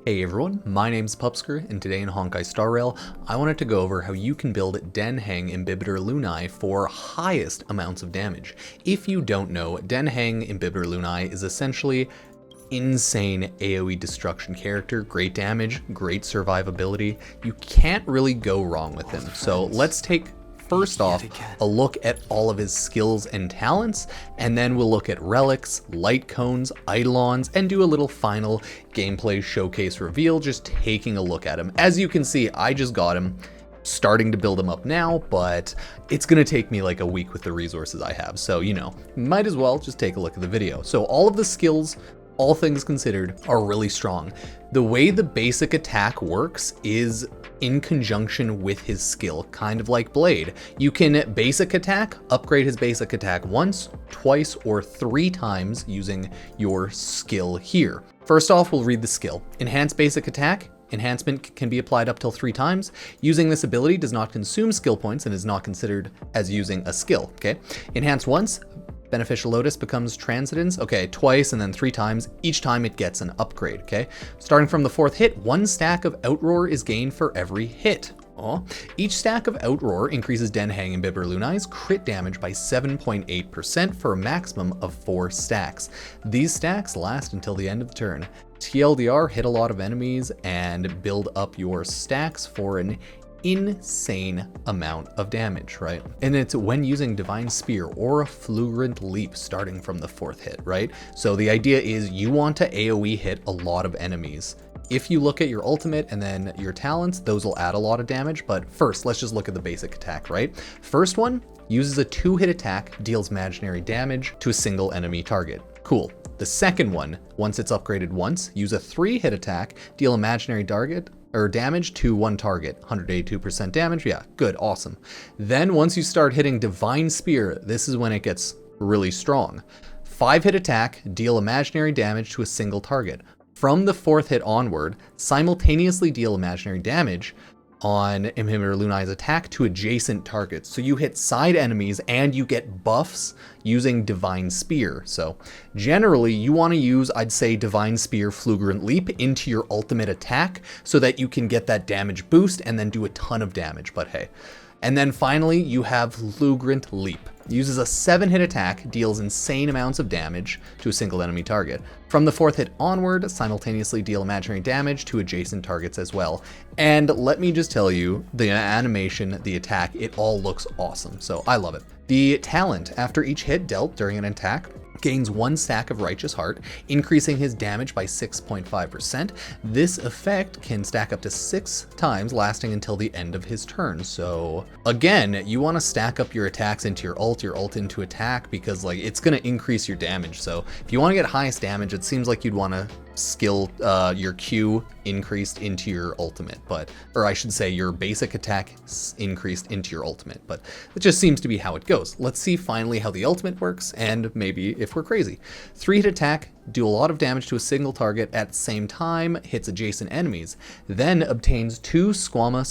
Hey everyone, my name's Pupsker, and today in Honkai Star Rail, I wanted to go over how you can build Heng Imbibitor Lunae for highest amounts of damage. If you don't know, Heng Imbibitor Lunae is essentially insane AoE destruction character, great damage, great survivability. You can't really go wrong with him. So let's take first off a look at all of his skills and talents, and then we'll look at relics, light cones, Eidolons, and do a little final gameplay showcase reveal, just taking a look at him. As you can see, I just got him, starting to build him up now, but it's gonna take me like a week with the resources I have. So, you know, might as well just take a look at the video. So all of the skills, all things considered, are really strong. The way the basic attack works is in conjunction with his skill, kind of like Blade. You can basic attack, upgrade his basic attack once, twice, or 3 times using your skill here. First off, we'll read the skill. Enhanced basic attack. Enhancement can be applied up till 3 times. Using this ability does not consume skill points and is not considered as using a skill, okay? Enhance once. Beneficial Lotus becomes Transcendence, okay, twice and then 3 times. Each time it gets an upgrade, okay? Starting from the 4th hit, 1 stack of Outroar is gained for every hit. Each stack of Outroar increases Heng Imbibitor Lunae's crit damage by 7.8% for a maximum of 4 stacks. These stacks last until the end of the turn. TLDR, hit a lot of enemies and build up your stacks for an insane amount of damage, right? And it's when using Divine Spear or a Flugrant Leap starting from the 4th hit, right? So the idea is you want to AoE hit a lot of enemies. If you look at your ultimate and then your talents, those will add a lot of damage, but first let's just look at the basic attack, right? First one uses a 2-hit attack, deals imaginary damage to a single enemy target. Cool. The second one, once it's upgraded once, use a 3-hit attack, deal imaginary target or damage to 1 target, 182% damage. Yeah, good, awesome. Then once you start hitting Divine Spear, this is when it gets really strong. 5-hit attack, deal imaginary damage to a single target. From the 4th hit onward, simultaneously deal imaginary damage on Imbibitor Lunae's attack to adjacent targets. So you hit side enemies and you get buffs using Divine Spear. So generally you want to use, I'd say, Divine Spear, Flugrant Leap into your ultimate attack so that you can get that damage boost and then do a ton of damage, but hey. And then finally you have Flugrant Leap. Uses a 7-hit attack, deals insane amounts of damage to a single enemy target. From the 4th hit onward, simultaneously deal imaginary damage to adjacent targets as well. And let me just tell you, the animation, the attack, it all looks awesome. So I love it. The talent, after each hit dealt during an attack, gains 1 stack of Righteous Heart, increasing his damage by 6.5%. This effect can stack up to 6 times, lasting until the end of his turn. So again, you want to stack up your attacks into your ult into attack, because like it's going to increase your damage. So if you want to get highest damage, it seems like you'd want to skill your Q increased into your ultimate, or I should say your basic attack increased into your ultimate, but it just seems to be how it goes. Let's see finally how the ultimate works, and maybe if we're crazy. 3-hit attack, do a lot of damage to a single target at the same time, hits adjacent enemies, then obtains 2 Squama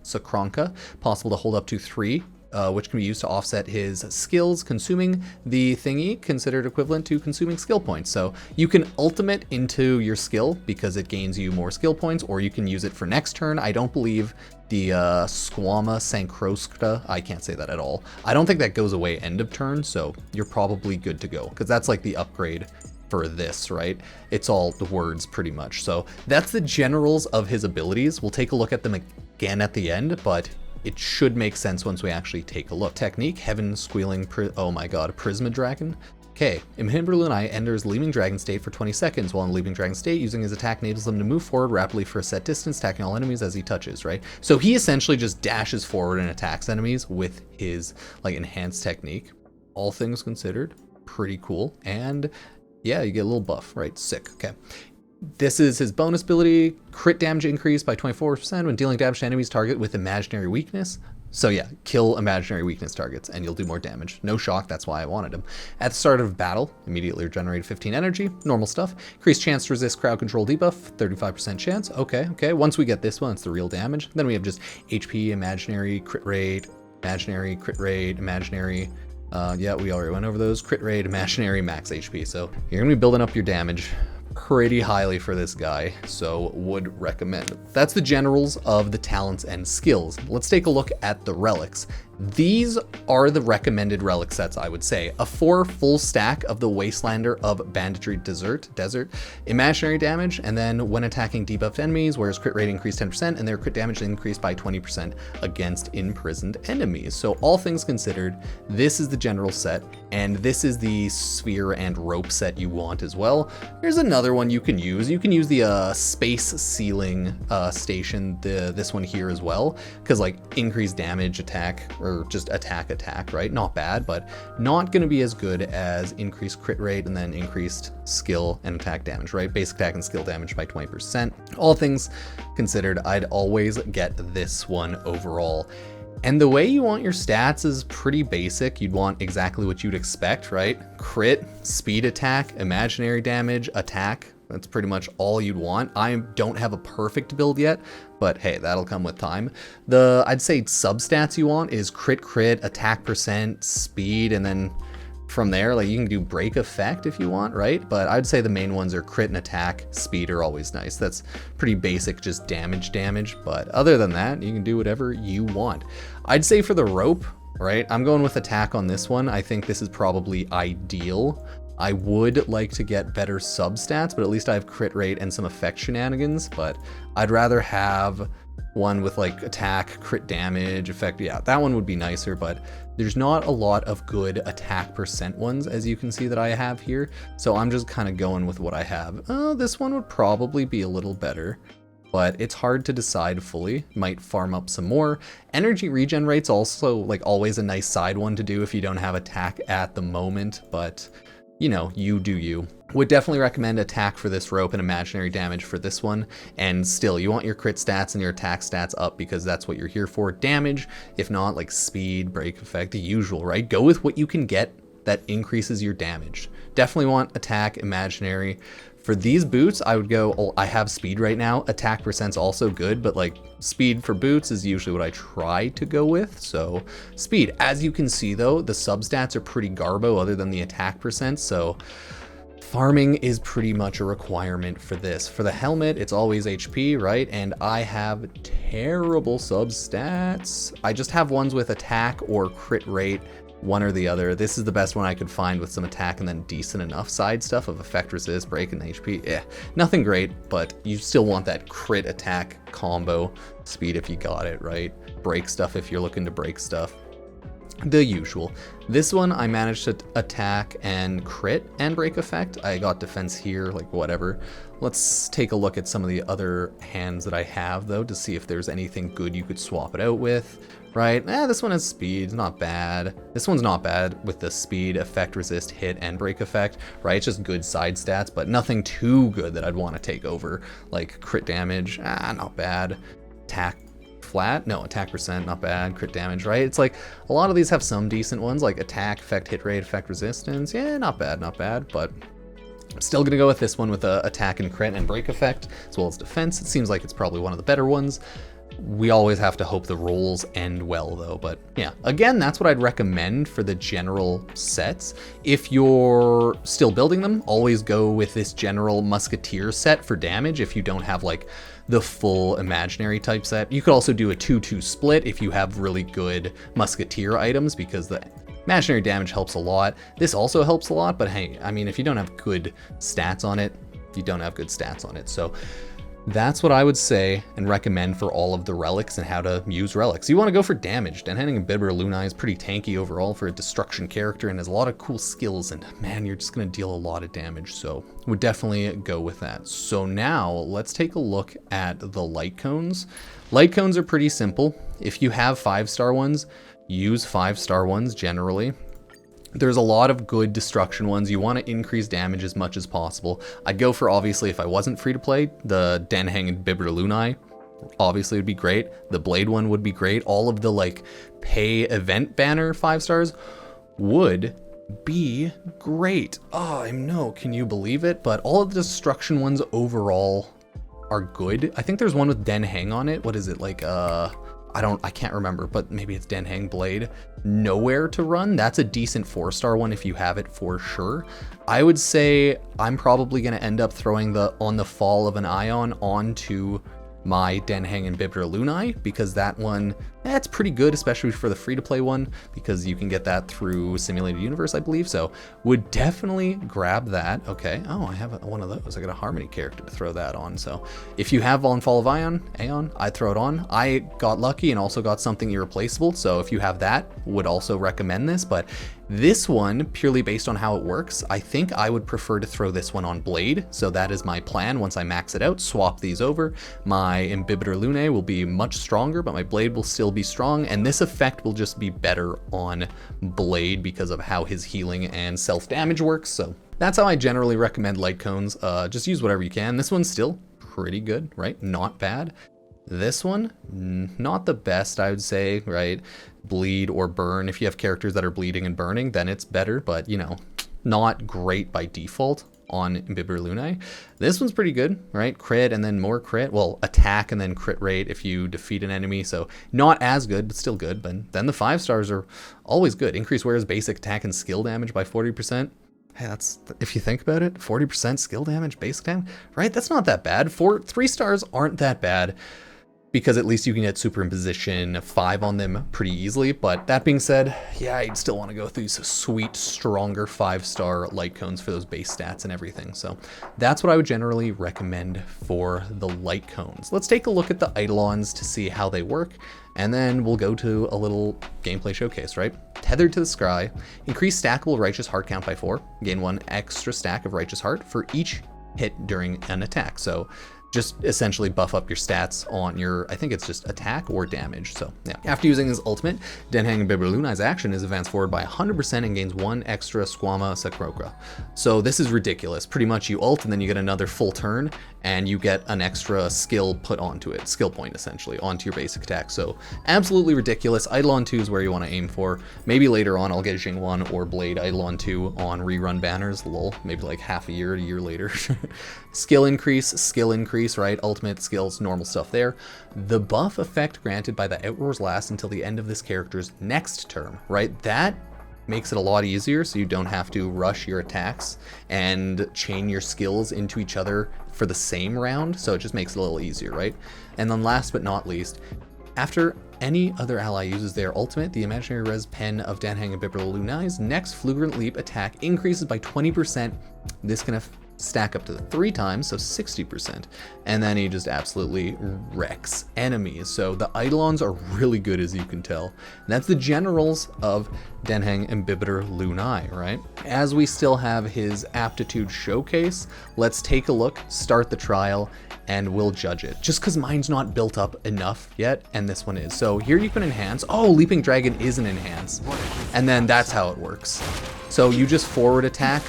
Sacronca, possible to hold up to 3, which can be used to offset his skills, consuming the thingy considered equivalent to consuming skill points. So you can ultimate into your skill because it gains you more skill points, or you can use it for next turn. I don't believe the Squama Sancrosca, I can't say that at all. I don't think that goes away end of turn, so you're probably good to go, because that's like the upgrade for this, right? It's all the words pretty much. So that's the generals of his abilities. We'll take a look at them again at the end, but it should make sense once we actually take a look. Technique, Heaven Squealing, oh my god, Prisma Dragon. Okay, Imbibitor Lunae enters Leaping Dragon state for 20 seconds. While in Leaping Dragon state, using his attack enables him to move forward rapidly for a set distance, attacking all enemies as he touches, right? So he essentially just dashes forward and attacks enemies with his like enhanced technique. All things considered, pretty cool. And yeah, you get a little buff, right? Sick, okay. This is his bonus ability, crit damage increase by 24% when dealing damage to enemies target with imaginary weakness. So yeah, kill imaginary weakness targets and you'll do more damage. No shock, that's why I wanted him. At the start of battle, immediately regenerate 15 energy, normal stuff. Increased chance to resist crowd control debuff, 35% chance. Okay. Once we get this one, it's the real damage. Then we have just HP, imaginary, crit rate, imaginary, crit rate, imaginary. Yeah, we already went over those. Crit rate, imaginary, max HP. So you're gonna be building up your damage pretty highly for this guy, so would recommend. That's the generals of the talents and skills. Let's take a look at the relics. These are the recommended relic sets, I would say. A 4 full stack of the Wastelander of Banditry Desert, imaginary damage, and then when attacking debuffed enemies, whereas crit rate increased 10% and their crit damage increased by 20% against imprisoned enemies. So all things considered, this is the general set, and this is the sphere and rope set you want as well. Here's another one you can use. You can use the space ceiling station, this one here as well, because like increased damage, attack, or just attack, right? Not bad, but not going to be as good as increased crit rate and then increased skill and attack damage, right? Basic attack and skill damage by 20%. All things considered, I'd always get this one overall. And the way you want your stats is pretty basic. You'd want exactly what you'd expect, right? Crit, speed attack, imaginary damage, attack. That's pretty much all you'd want. I don't have a perfect build yet, but hey, that'll come with time. I'd say substats you want is crit, attack percent, speed, and then from there, like you can do break effect if you want, right? But I'd say the main ones are crit and attack. Speed are always nice. That's pretty basic, just damage. But other than that, you can do whatever you want. I'd say for the rope, right? I'm going with attack on this one. I think this is probably ideal. I would like to get better substats, but at least I have crit rate and some effect shenanigans, but I'd rather have one with like attack, crit damage, effect. Yeah, that one would be nicer, but there's not a lot of good attack percent ones, as you can see that I have here. So I'm just kind of going with what I have. This one would probably be a little better, but it's hard to decide fully. Might farm up some more. Energy regen rate's also like always a nice side one to do if you don't have attack at the moment, but you know, you do you. Would definitely recommend attack for this rope and imaginary damage for this one. And still, you want your crit stats and your attack stats up because that's what you're here for. Damage, if not, like speed, break effect, the usual, right? Go with what you can get that increases your damage. Definitely want attack, imaginary. For these boots, I would go, I have speed right now. Attack percent's also good, but like speed for boots is usually what I try to go with. So speed, as you can see though, the substats are pretty garbo other than the attack percent. So farming is pretty much a requirement for this. For the helmet, it's always HP, right? And I have terrible substats. I just have ones with attack or crit rate, one or the other. This is the best one I could find with some attack and then decent enough side stuff of effect resist, break, and HP. Nothing great, but you still want that crit attack combo speed if you got it, right? Break stuff if you're looking to break stuff. The usual. This one I managed to attack and crit and break effect. I got defense here, like whatever. Let's take a look at some of the other hands that I have though to see if there's anything good you could swap it out with. Right, this one has speed, not bad. This one's not bad with the speed, effect, resist, hit, and break effect, right? It's just good side stats, but nothing too good that I'd want to take over. Like crit damage, not bad. Attack flat, no, attack percent, not bad. Crit damage, right? It's like a lot of these have some decent ones, like attack, effect, hit rate, effect, resistance. Yeah, not bad, but I'm still gonna go with this one with attack and crit and break effect, as well as defense. It seems like it's probably one of the better ones. We always have to hope the rolls end well though, but yeah, again, that's what I'd recommend for the general sets. If you're still building them, always go with this general musketeer set for damage if you don't have like the full imaginary type set. You could also do a 2-2 split if you have really good musketeer items because the imaginary damage helps a lot. This also helps a lot, but hey, I mean, if you don't have good stats on it, you don't have good stats on it. So that's what I would say and recommend for all of the relics and how to use relics. You want to go for damage. Heng Imbibitor Lunae is pretty tanky overall for a destruction character and has a lot of cool skills, and man, you're just going to deal a lot of damage, so would definitely go with that. So now let's take a look at the light cones. Light cones are pretty simple. If you have 5-star ones, use 5-star ones generally. There's a lot of good destruction ones. You want to increase damage as much as possible. I'd go for, obviously, if I wasn't free to play, the Heng Imbibitor Lunae obviously would be great. The Blade one would be great. All of the like pay event banner 5 stars would be great. Oh, I know, can you believe it? But all of the destruction ones overall are good. I think there's one with Den Heng on it. What is it, like I can't remember, but maybe it's Den Heng Blade, Nowhere to Run. That's a decent 4-star one if you have it for sure. I would say I'm probably going to end up throwing the On the Fall of an Ion onto my Heng Imbibitor Lunae, because that one, that's pretty good, especially for the free-to-play one, because you can get that through Simulated Universe, I believe. So would definitely grab that. Okay. Oh, I have one of those. I got a Harmony character to throw that on. So if you have On Fall of Aeon, I'd throw it on. I got lucky and also got something irreplaceable. So if you have that, would also recommend this. But this one, purely based on how it works, I think I would prefer to throw this one on Blade. So that is my plan. Once I max it out, swap these over. My Imbibitor Lunae will be much stronger, but my Blade will still be strong. And this effect will just be better on Blade because of how his healing and self-damage works. So that's how I generally recommend light cones. Just use whatever you can. This one's still pretty good, right? Not bad. This one, not the best, I would say, right? Bleed or burn. If you have characters that are bleeding and burning, then it's better, but you know, not great by default on Imbibitor Lunae. This one's pretty good, right? Crit and then more crit. Well, attack and then crit rate if you defeat an enemy. So not as good, but still good. But then the 5 stars are always good. Increase wearer's basic attack and skill damage by 40%. Hey, that's, if you think about it, 40% skill damage, basic damage, right? That's not that bad. 3 stars aren't that bad, because at least you can get superimposition 5 on them pretty easily. But that being said, yeah, I'd still want to go through these sweet, stronger 5-star light cones for those base stats and everything. So that's what I would generally recommend for the light cones. Let's take a look at the Eidolons to see how they work, and then we'll go to a little gameplay showcase, right? Tethered to the Sky, increase stackable Righteous Heart count by 4, gain 1 extra stack of Righteous Heart for each hit during an attack. So just essentially buff up your stats on your, I think it's just attack or damage. So yeah. After using his ultimate, Heng Imbibitor Lunae's action is advanced forward by 100% and gains 1 extra Squama Sakroka. So this is ridiculous. Pretty much you ult and then you get another full turn and you get an extra skill put onto it, skill point essentially, onto your basic attack. So absolutely ridiculous. Eidolon 2 is where you want to aim for. Maybe later on I'll get Jing 1 or Blade Eidolon 2 on rerun banners, lol, maybe like half a year later. Skill increase, right? Ultimate skills, normal stuff there. The buff effect granted by the Outroars lasts until the end of this character's next turn, right? That makes it a lot easier, so you don't have to rush your attacks and chain your skills into each other for the same round, so it just makes it a little easier, right? And then last but not least, after any other ally uses their ultimate, the imaginary res pen of Heng Imbibitor Lunae's next Flugrant Leap attack increases by 20%. This can stack up to 3 times, so 60%, and then he just absolutely wrecks enemies. So the Eidolons are really good, as you can tell. And that's the generals of Heng Imbibitor Lunae, right? As we still have his aptitude showcase, let's take a look, start the trial, and we'll judge it. Just because mine's not built up enough yet, and this one is. So here you can enhance. Oh, Leaping Dragon is an enhance, and then that's how it works. So you just forward attack,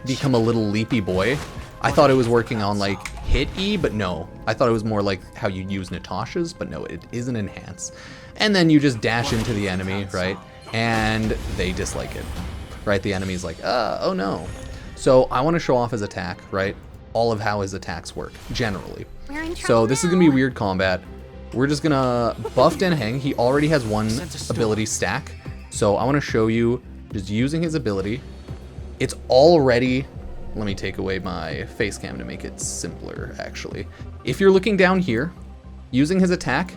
become a little leapy boy. I thought it was working on like hit E, but no. I thought it was more like how you use Natasha's, but no, it is an enhance. And then you just dash into the enemy, right? And they dislike it, right? The enemy's like, oh no. So I want to show off his attack, right? All of how his attacks work, generally. So this is gonna be weird combat. We're just gonna buff Heng. He already has 1 ability stack. So I want to show you just using his ability. It's already, let me take away my face cam to make it simpler, actually. If you're looking down here, using his attack,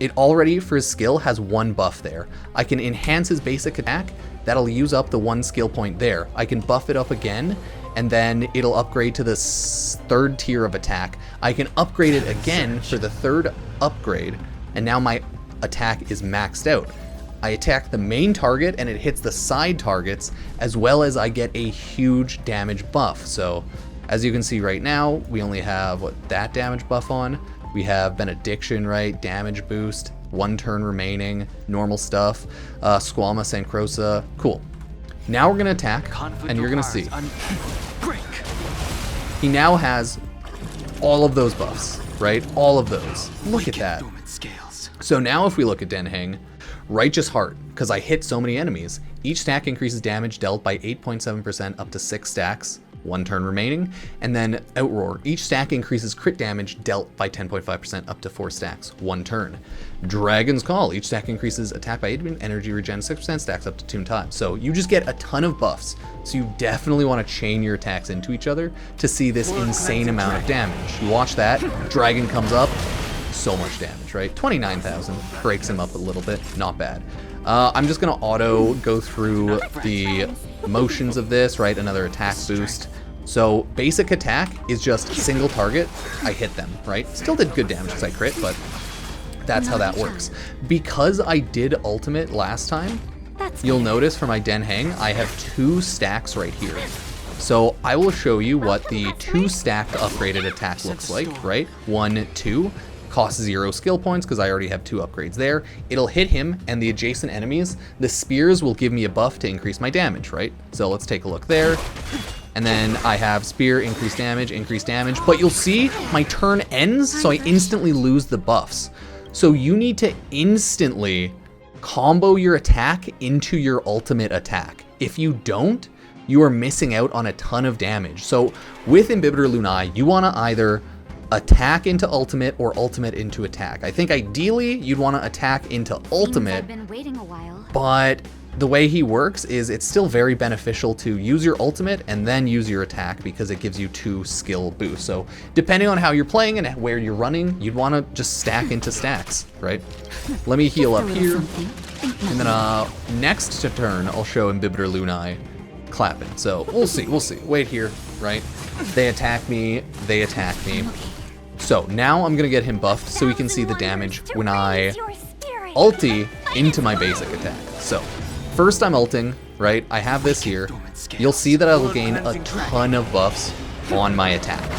it already, for his skill, has 1 buff there. I can enhance his basic attack, that'll use up the 1 skill point there. I can buff it up again, and then it'll upgrade to the 3rd tier of attack. I can upgrade it again for the 3rd upgrade, and now my attack is maxed out. I attack the main target and it hits the side targets, as well as I get a huge damage buff. So as you can see right now, we only have that damage buff on. We have Benediction, right? Damage boost, 1 turn remaining, normal stuff, Squama Sancrosa, cool. Now we're gonna attack, and you're gonna see. He now has all of those buffs, right? All of those. Look at that. So now if we look at Heng, Righteous Heart, because I hit so many enemies. Each stack increases damage dealt by 8.7% up to 6 stacks, 1 turn remaining, and then Outroar. Each stack increases crit damage dealt by 10.5% up to 4 stacks, 1 turn. Dragon's Call. Each stack increases attack by 8, energy regen 6%, stacks up to 2 times. So you just get a ton of buffs. So you definitely want to chain your attacks into each other to see this insane amount of damage. You watch that, Dragon comes up, so much damage, right? 29,000, breaks him up a little bit, not bad. I'm just gonna auto go through the motions of this, right? Another attack boost. So basic attack is just single target, I hit them, right? Still did good damage because I crit, but that's how that works. Because I did ultimate last time, you'll notice for my Den Heng, I have 2 stacks right here. So I will show you what the 2 stacked upgraded attack looks like, right? 1, 2. Costs 0 skill points because I already have 2 upgrades there. It'll hit him and the adjacent enemies. The spears will give me a buff to increase my damage, right? So let's take a look there. And then I have spear, increased damage, but you'll see my turn ends, so I instantly lose the buffs. So you need to instantly combo your attack into your ultimate attack. If you don't, you are missing out on a ton of damage. So with Imbibitor Lunae, you want to either attack into ultimate or ultimate into attack. I think ideally you'd want to attack into ultimate, but the way he works is it's still very beneficial to use your ultimate and then use your attack because it gives you 2 skill boosts. So depending on how you're playing and where you're running, you'd want to just stack into stacks, right? Let me heal up here, and then next turn I'll show Imbibitor Lunae clapping. So we'll see. Wait here, right? They attack me. So now I'm gonna get him buffed so we can see the damage when I ulti into my basic attack. So first I'm ulting, right? I have this here. You'll see that I will gain a ton of buffs on my attack,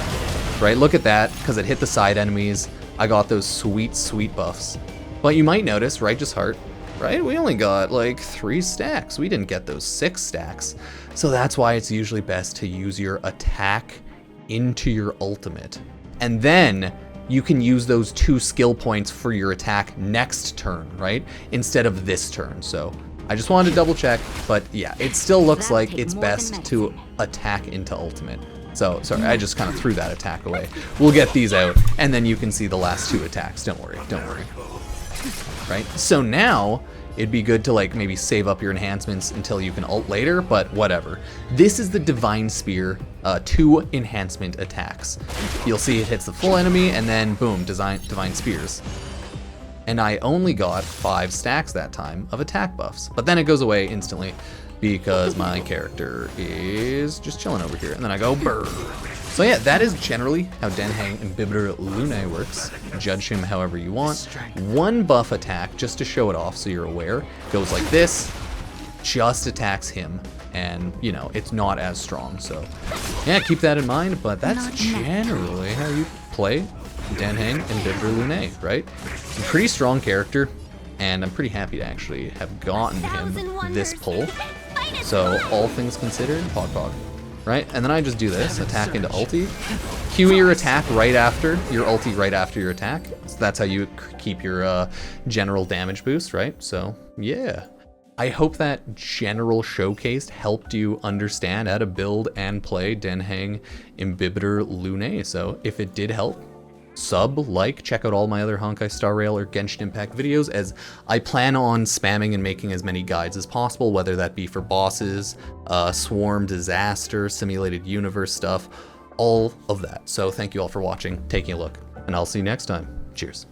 right? Look at that, because it hit the side enemies. I got those sweet, sweet buffs. But you might notice, Righteous Heart, right? We only got like 3 stacks. We didn't get those 6 stacks. So that's why it's usually best to use your attack into your ultimate. And then you can use those 2 skill points for your attack next turn, right? Instead of this turn. So I just wanted to double check, but yeah, it still looks like it's best to attack into ultimate. So, sorry, I just kind of threw that attack away. We'll get these out, and then you can see the last 2 attacks. Don't worry. Right? So now, it'd be good to like maybe save up your enhancements until you can ult later, but whatever. This is the Divine Spear, 2 enhancement attacks. You'll see it hits the full enemy, and then boom, Divine Spears. And I only got 5 stacks that time of attack buffs, but then it goes away instantly because my character is just chilling over here, and then I go brr. So yeah, that is generally how Den Heng Imbibitor Lunae works. Judge him however you want. 1 buff attack, just to show it off so you're aware, goes like this, just attacks him, and you know, it's not as strong. So yeah, keep that in mind, but that's generally how you play Den Heng Imbibitor Lunae, right? A pretty strong character, and I'm pretty happy to actually have gotten him this pull. So all things considered, pog. Right, and then I just do this, attack into ulti. Cue your attack right after, your ulti right after your attack. So that's how you keep your general damage boost, right? So yeah. I hope that general showcase helped you understand how to build and play Den Heng Imbibitor Lunae. So if it did help, sub, like, check out all my other Honkai Star Rail or Genshin Impact videos, as I plan on spamming and making as many guides as possible, whether that be for bosses, swarm, disaster, simulated universe stuff, all of that. So thank you all for watching, taking a look, and I'll see you next time. Cheers.